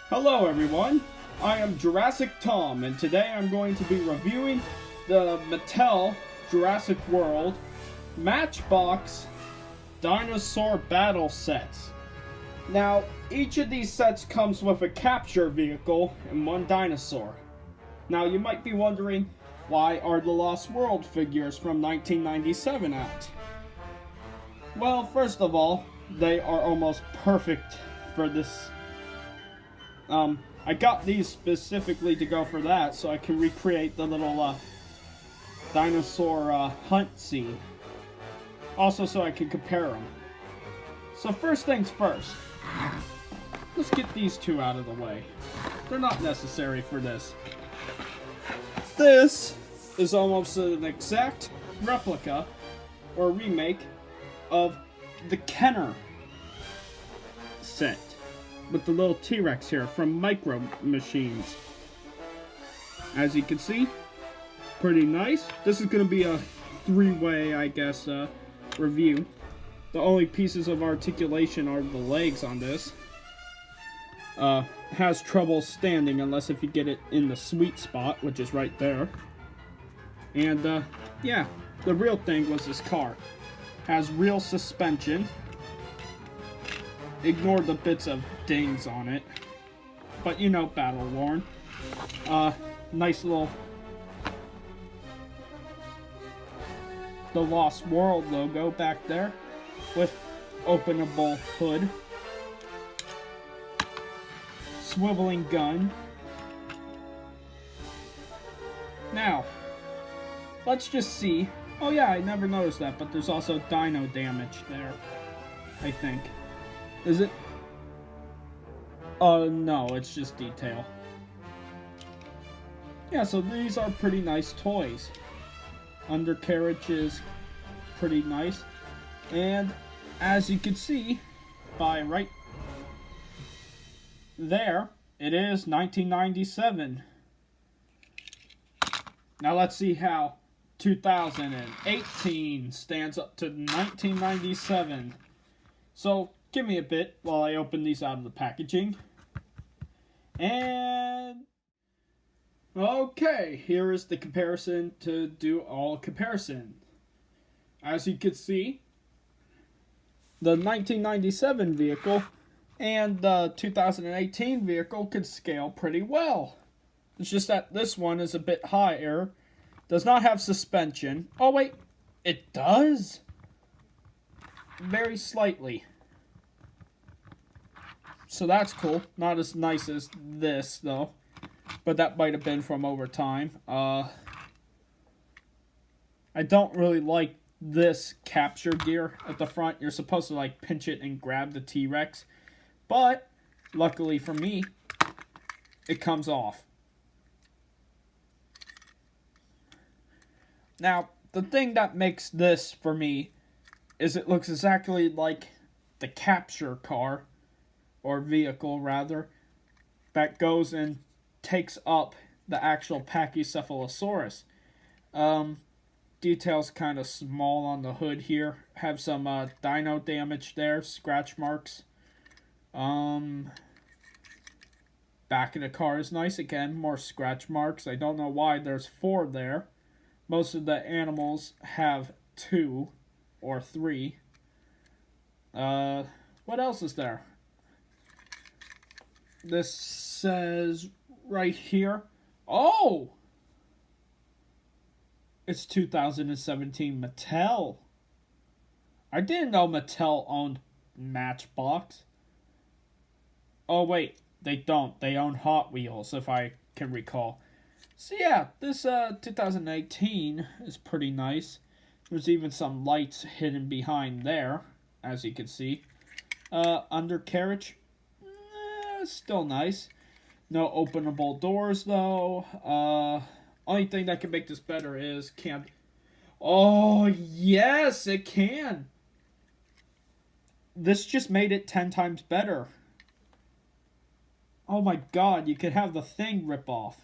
Hello everyone, I am Jurassic Tom, and today I'm going to be reviewing the Mattel Jurassic World Matchbox Dinosaur Battle Sets. Now, each of these sets comes with a capture vehicle and one dinosaur. Now, you might be wondering, why are the Lost World figures from 1997 out? Well, first of all, they are almost perfect for this. I got these specifically to go for that, so I can recreate the little dinosaur hunt scene. Also, so I can compare them. So first things first, let's get these two out of the way. They're not necessary for this. This is almost an exact replica or remake of the Kenner set with the little T-Rex here from Micro Machines. As you can see, pretty nice. This is going to be a three-way, I guess, review. The only pieces of articulation are the legs on this. Has trouble standing unless if you get it in the sweet spot, which is right there. And, yeah, the real thing was this car. Has real suspension. Ignore the bits of dings on it. But, you know, battle worn. Nice little... the Lost World logo back there. With openable hood. Swiveling gun. Now, let's just see. Oh yeah, I never noticed that, but there's also dino damage there, I think. Is it? No, it's just detail. Yeah, so these are pretty nice toys. Undercarriage is pretty nice. And as you can see, by right there, it is 1997. Now let's see how 2018 stands up to 1997. So give me a bit while I open these out of the packaging. And okay, here is the comparison to do all comparison. As you can see, the 1997 vehicle and the 2018 vehicle could scale pretty well. It's just that this one is a bit higher. Does not have suspension. Oh wait, it does? Very slightly. So that's cool. Not as nice as this though. But that might have been from over time. I don't really like this capture gear at the front. You're supposed to like pinch it and grab the T-Rex. But luckily for me, it comes off. Now, the thing that makes this, for me, is it looks exactly like the capture car, or vehicle, rather, that goes and takes up the actual Pachycephalosaurus. Details kind of small on the hood here. Have some dino damage there, scratch marks. Back of the car is nice again, more scratch marks. I don't know why there's 4 there. Most of the animals have 2 or 3. What else is there? This says right here. Oh! It's 2017 Mattel. I didn't know Mattel owned Matchbox. Oh wait, they don't. They own Hot Wheels, if I can recall. So yeah, this 2018 is pretty nice. There's even some lights hidden behind there, as you can see. Undercarriage, still nice. No openable doors though. Only thing that can make this better is oh yes, it can. This just made it 10 times better. Oh my god, you could have the thing rip off.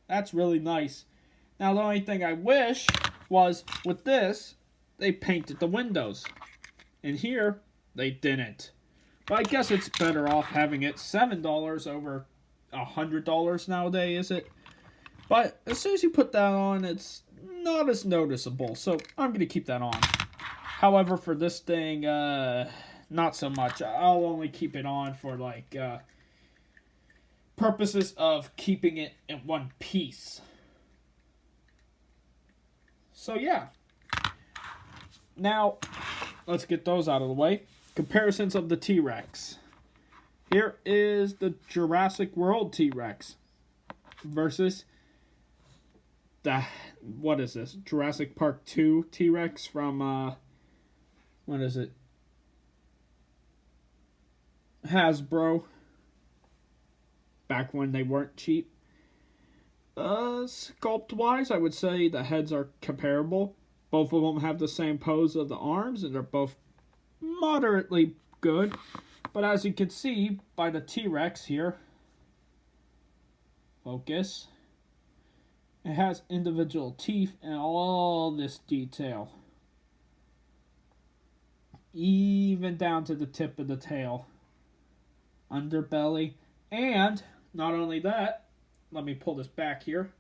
That's really nice. Now the only thing I wish was, with this, they painted the windows. And here, they didn't. But I guess it's better off having it $7 over $100 nowadays, is it? But as soon as you put that on, it's not as noticeable. So I'm going to keep that on. However, for this thing, not so much. I'll only keep it on for like purposes of keeping it in one piece. So yeah. Now, let's get those out of the way. Comparisons of the T-Rex. Here is the Jurassic World T-Rex versus the, what is this? Jurassic Park 2 T-Rex from, what is it? Hasbro. Back when they weren't cheap. Sculpt-wise, I would say the heads are comparable. Both of them have the same pose of the arms, and they're both moderately good. But as you can see by the T-Rex here, focus, it has individual teeth and all this detail. Even down to the tip of the tail. Underbelly. And, not only that, let me pull this back here.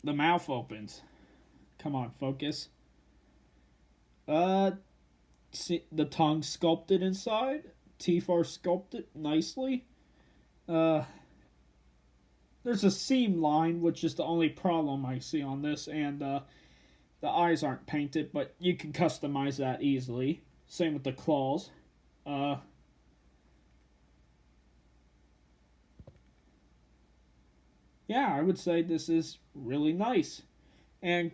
The mouth opens. Come on, focus. See, the tongue sculpted inside. Teeth are sculpted nicely. There's a seam line, which is the only problem I see on this, and the eyes aren't painted, but you can customize that easily. Same with the claws. Yeah, I would say this is really nice. And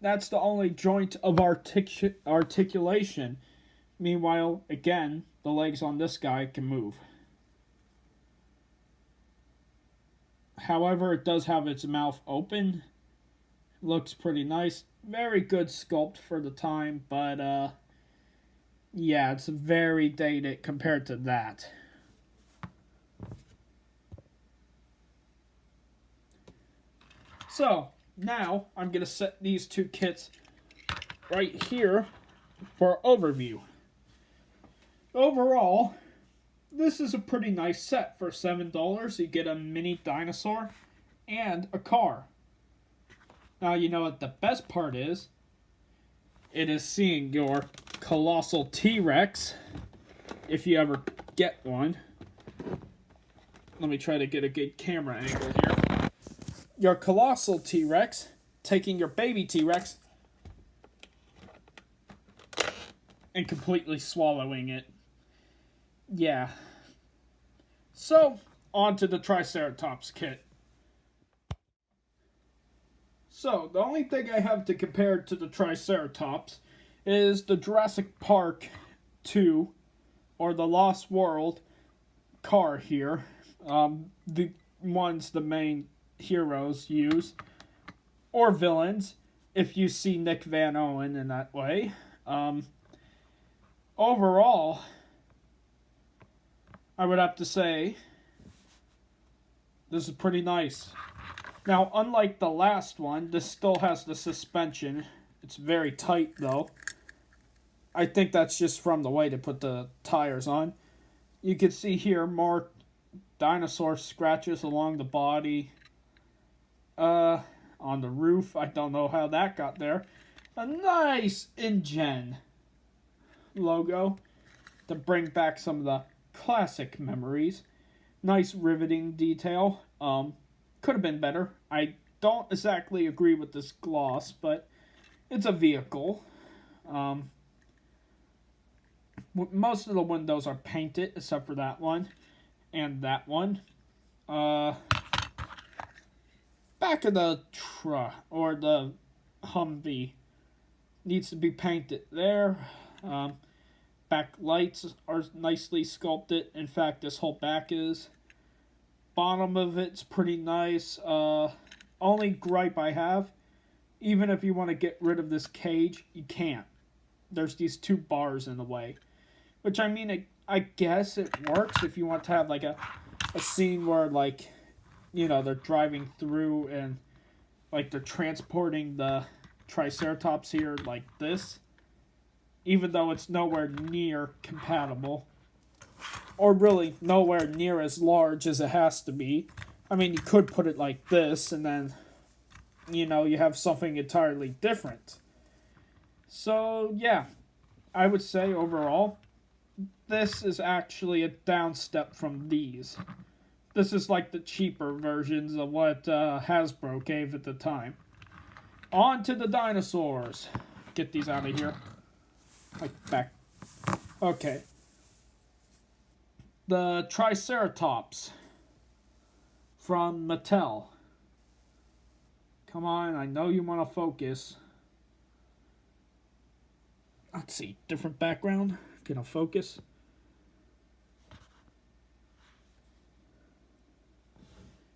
that's the only joint of articulation. Meanwhile, again, the legs on this guy can move. However, it does have its mouth open. Looks pretty nice. Very good sculpt for the time, but yeah, it's very dated compared to that. So, now I'm going to set these two kits right here for overview. Overall, this is a pretty nice set for $7. You get a mini dinosaur and a car. Now, you know what the best part is? It is seeing your colossal T-Rex, if you ever get one. Let me try to get a good camera angle here. Your colossal T-Rex taking your baby T-Rex and completely swallowing it. Yeah. So, on to the Triceratops kit. So, the only thing I have to compare to the Triceratops is the Jurassic Park 2, or the Lost World car here. The ones the main heroes use, or villains, if you see Nick Van Owen in that way. Overall, I would have to say this is pretty nice. Now, unlike the last one, this still has the suspension. It's very tight, though. I think that's just from the way to put the tires on. You can see here more dinosaur scratches along the body. On the roof. I don't know how that got there. A nice InGen logo to bring back some of the classic memories. Nice riveting detail. Could have been better. I don't exactly agree with this gloss, but it's a vehicle. Most of the windows are painted, except for that one and that one. Back of the truck, or the Humvee, needs to be painted there. Back lights are nicely sculpted. In fact, this whole back is. Bottom of it's pretty nice. Only gripe I have, even if you want to get rid of this cage, you can't. There's these two bars in the way. Which, I mean, I guess it works if you want to have, like, a scene where, like, you know, they're driving through and, like, they're transporting the Triceratops here like this. even though it's nowhere near compatible. Or really nowhere near as large as it has to be. I mean, you could put it like this, and then, you know, you have something entirely different. So, yeah, I would say overall, this is actually a down step from these. This is like the cheaper versions of what Hasbro gave at the time. On to the dinosaurs. Get these out of here. Like, back. Okay. The Triceratops from Mattel. Come on, I know you want to focus. Let's see, different background. Gonna focus.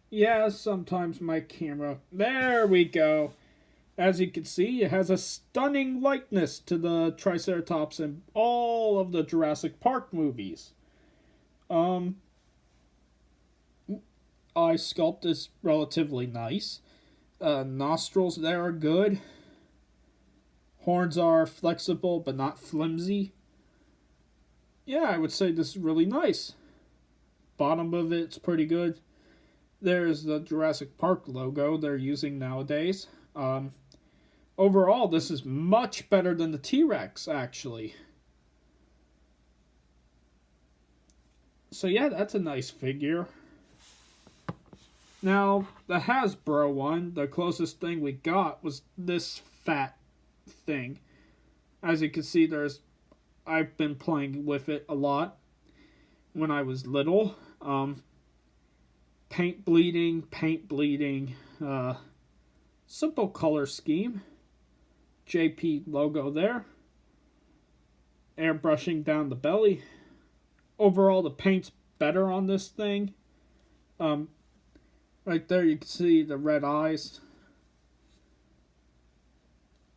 Yeah, sometimes my camera. There we go. As you can see, it has a stunning likeness to the Triceratops in all of the Jurassic Park movies. Eye sculpt is relatively nice. Nostrils there are good. Horns are flexible but not flimsy. Yeah, I would say this is really nice. Bottom of it's pretty good. There's the Jurassic Park logo they're using nowadays. Overall, this is much better than the T-Rex, actually. So yeah, that's a nice figure. Now, the Hasbro one, the closest thing we got was this fat thing. As you can see, I've been playing with it a lot when I was little. Paint bleeding, simple color scheme. JP logo there. Airbrushing down the belly. Overall, the paint's better on this thing. Right there you can see the red eyes.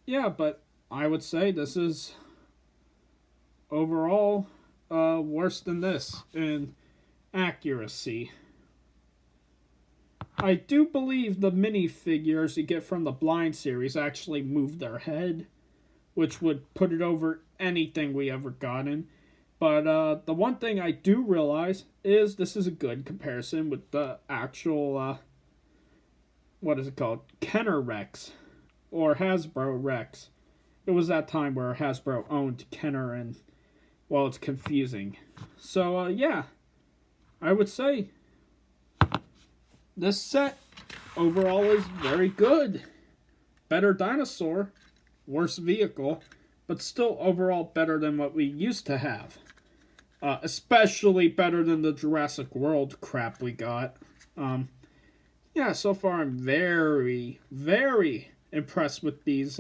Yeah, but I would say this is overall worse than this in accuracy. I do believe the minifigures you get from the Blind series actually move their head, which would put it over anything we ever gotten. But the one thing I do realize is this is a good comparison with the actual, what is it called? Kenner Rex, or Hasbro Rex. It was that time where Hasbro owned Kenner, and, well, it's confusing. So, yeah, I would say this set overall is very good. Better dinosaur, worse vehicle, but still overall better than what we used to have. Especially better than the Jurassic World crap we got. Yeah, so far I'm very, very impressed with these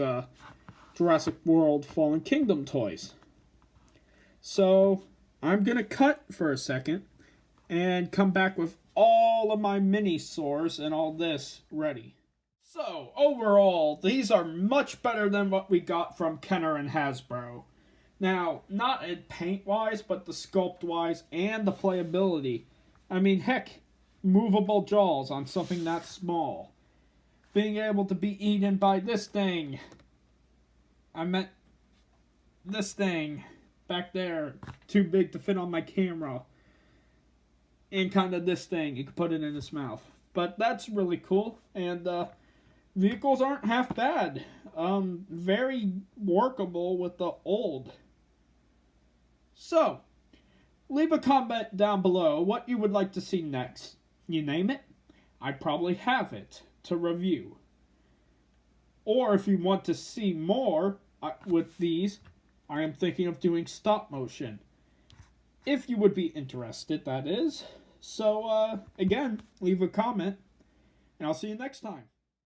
Jurassic World Fallen Kingdom toys. So, I'm going to cut for a second and come back with all of my mini sores and all this ready. So, overall, these are much better than what we got from Kenner and Hasbro. Now, not in paint-wise, but the sculpt-wise and the playability. I mean, heck, movable jaws on something that small. Being able to be eaten by this thing. I meant this thing back there. Too big to fit on my camera. And kind of this thing. You can put it in his mouth. But that's really cool. And vehicles aren't half bad. Very workable with the old. So, leave a comment down below what you would like to see next. You name it, I probably have it to review. Or if you want to see more with these, I am thinking of doing stop motion. If you would be interested, that is. So, again, leave a comment, and I'll see you next time.